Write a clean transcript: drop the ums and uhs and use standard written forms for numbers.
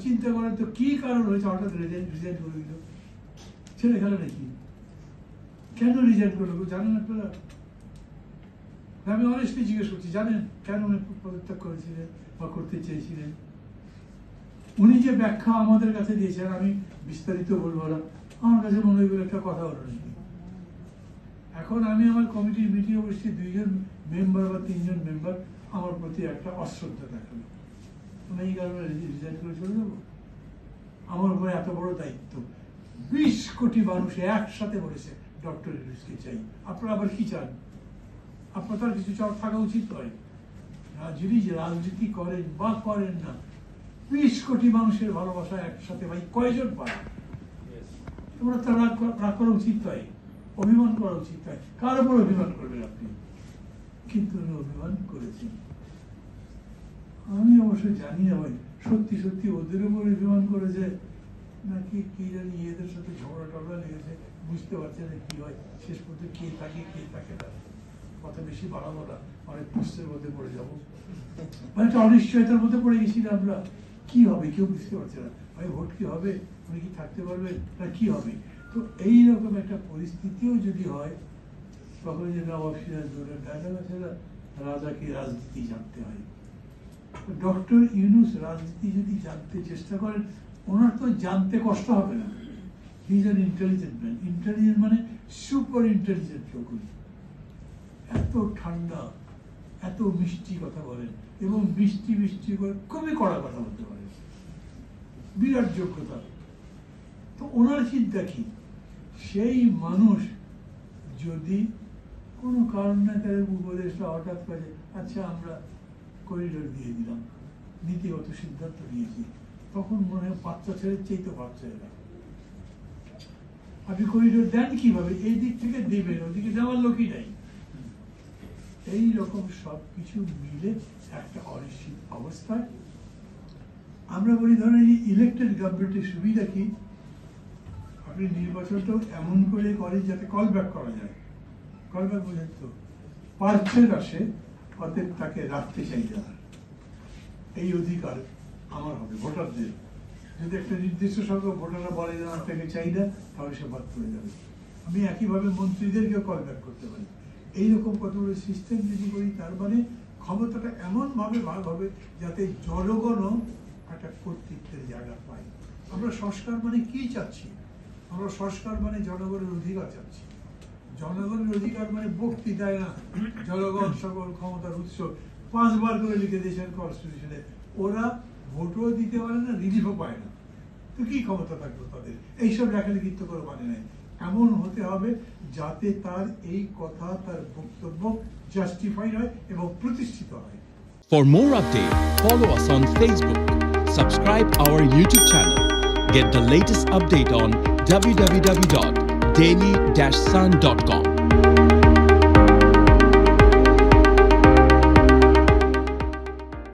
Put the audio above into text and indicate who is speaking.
Speaker 1: চিন্তা করেন তো কি কারণ হয়েছে হঠাৎ রিজাইন করে দিল? ছেলে খেলা নাকি? কেন রিজাইন করলো জানেন আপনারা? আমি অনেস্টলি জিজ্ঞেস করছি, জানেন কেন উনি পদত্যাগ করেছিলেন বা করতে চেয়েছিলেন? উনি যে ব্যাখ্যা আমাদের কাছে দিয়েছেন, আমি বিস্তারিত বলবো না, আমার কাছে মনে হয় একটা কথা হলো নাকি। এখন আমি আমার কমিটির মিটিং বসছি, 2 জন মেম্বার বা 3 জন মেম্বার আমার প্রতি একটা অশ্রদ্ধা দেখালো, আমি এই কারণে রিজাইন করে চলে যাবো? আমার উপরে এত বড় দায়িত্ব, 20 কোটি মানুষ একসাথে বলেছে ডক্টর ইউনূসকে চাই, আপনারা আবার কি চান? আপনার তার কিছু থাকা উচিত নয়? যিনি যে রাজনীতি করেন বা করেন না, 20 কোটি মানুষের ভালোবাসা একসাথে ভাই কয়জন পায়? তোমরা তার রাগ করা উচিত নয়, অভিমান করা উচিত নয়। কার উপর অভিমান করবেন আপনি? কিন্তু উনি অভিমান করেছেন। আমি অবশ্যই জানি না ভাই সত্যি সত্যি ওদের উপর অভিমান করেছে নাকি কি জানি, এদের সাথে ঝগড়া টগড়া লেগেছে, বুঝতে পারছে না কি হয় শেষ পর্যন্ত, কে থাকে কে থাকে না। কথা বেশি বাড়াবো না, অনেক প্রশ্নের মধ্যে পড়ে যাবো, মানে একটা অনিশ্চয়তার মধ্যে পড়ে গেছি না আমরা। কি হবে কেউ বুঝতে পারছে না ভাই, ভোট কি হবে, উনি কি থাকতে পারবেন না কি হবে? তো এইরকম একটা পরিস্থিতিও যদি হয়, তখন যে নবাব সিরাজউদ্দৌলার ডায়লগ আছে না, রাজাকে রাজনীতি জানতে হয়। ডক্টর ইউনূস রাজনীতি যদি জানতে চেষ্টা করেন, ওনার তো জানতে কষ্ট হবে না। He is an intelligent man. Intelligent মানে সুপার ইন্টেলিজেন্ট লোক। এত ঠান্ডা, এত মিষ্টি কথা বলেন এবং মিষ্টি মিষ্টি করে খুবই কড়া কথা বলতে পারেন, বিরাট যোগ্যতা। তো ওনার চিন্তা কি, সেই মানুষ যদি কোনো কারণ না তাদের উপদেশটা হঠাৎ করে আচ্ছা আমরা করিডোর দিয়ে দিলাম, নীতিগত সিদ্ধান্ত নিয়েছি, তখন মনে হয় বাচ্চা ছেড়ে চেয়ে তো বাচ্চা এরা। আপনি করিডোর দেন কিভাবে? এই দিক থেকে দেবেন, ওদিকে দেওয়ার লোকই নাই। এই রকম সবকিছু মিলে একটা অনিশ্চিত অবস্থায় আমরা বলি, ধরেন এই ইলেকটেড গভর্নমেন্টের সুবিধা কি, আপনি নির্বাচনটাও এমন করে করেন যাতে কল ব্যাক করা যায়। কল ব্যাক বোঝেন তো, পার্সেল আসে, অতএব তাকে রাখতে চাই না, এই অধিকার আমার হবে ভোটারদের। যদি একটা নির্দিষ্ট সংখ্যক ভোটাররা বলে যে আমার তাকে চাই না, তাহলে সে বাদ পড়ে যাবে। আমি একইভাবে মন্ত্রীদেরকেও কল ব্যাক করতে পারি। এইরকম কতগুলো সিস্টেম যদি করি, তার মানে ক্ষমতাটা এমনভাবে ভাগ হবে যাতে জনগণও একটা কর্তৃত্বের জায়গা পায়। আমরা সংস্কার মানে কি চাচ্ছি? আমরা সংস্কার মানে জনগণের অধিকার চাচ্ছি। জনগণের অধিকার মানে বক্তৃতায় না, জনগণ সকল ক্ষমতার উৎস 5 বার করে লিখে দিয়েছেন কনস্টিটিউশনে। ওরা ভোটও দিতে পারে না, রিলিফও পায় না, তো কি ক্ষমতা থাকবে তাদের? এইসব লেখালেখিত্ব করে মানে নেয়। এমন হতে হবে যাতে তার এই কথা, তার বক্তব্য জাস্টিফাইড হয় এবং প্রতিষ্ঠিত হয়।
Speaker 2: For more updates, follow us on Facebook, subscribe our YouTube channel, get the latest update on www.daily-sun.com.